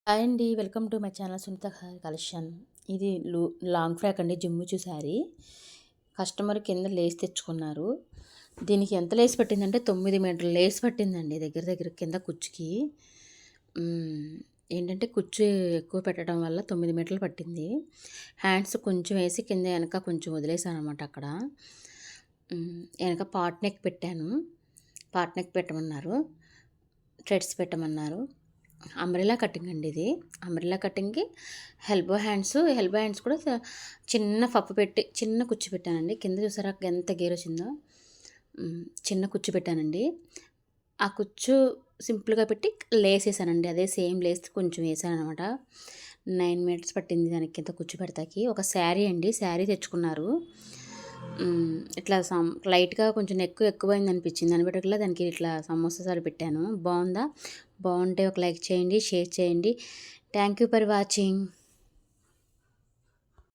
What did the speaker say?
Hi అండి. Welcome to my channel Sunitha collection. ఇది long frock అండి, జిమ్ముచు శారీ. కస్టమర్ కింద లేస్ తెచ్చుకున్నారు. దీనికి ఎంత లేస్ పట్టిందంటే 9 మీటర్ల లేస్ పట్టిందండి దగ్గర దగ్గర కింద కుచ్చుకి. ఏంటంటే కుచ్చు ఎక్కువ పెట్టడం వల్ల 9 మీటర్లు పట్టింది. హ్యాండ్స్ కొంచెం వేసి కింద వెనక కొంచెం వదిలేసాను అనమాట అక్కడ. వెనక పాట్ నెక్ పెట్టాను. పాట్ నెక్ పెట్టమన్నారు, థ్రెడ్స్ పెట్టమన్నారు. అంబ్రెల్లా కటింగ్ అండి ఇది. అంబ్రెల్లా కటింగ్కి ఎల్బో హ్యాండ్స్ కూడా చిన్న పప్పు పెట్టి చిన్న కుచ్చు పెట్టానండి. కింద చూసారా ఎంత గేర్ వచ్చిందో. చిన్న కుచ్చు పెట్టానండి. ఆ కుచ్చు సింపుల్గా పెట్టి లేస్ వేసానండి. అదే సేమ్ లేస్ కొంచెం వేసాను అనమాట. 9 మీటర్స్ పట్టింది దానికి కింద కుచ్చు పెడతాకి. ఒక శారీ అండి, శారీ తెచ్చుకున్నారు. ఇట్లా లైట్గా కొంచెం ఎక్కువైంది అనిపించింది అనిపెట్టట్లా. దానికి ఇట్లా సమోసాలు పెట్టాను. బాగుందా? బాగుంటే ఒక లైక్ చేయండి, షేర్ చేయండి. Thank you for watching.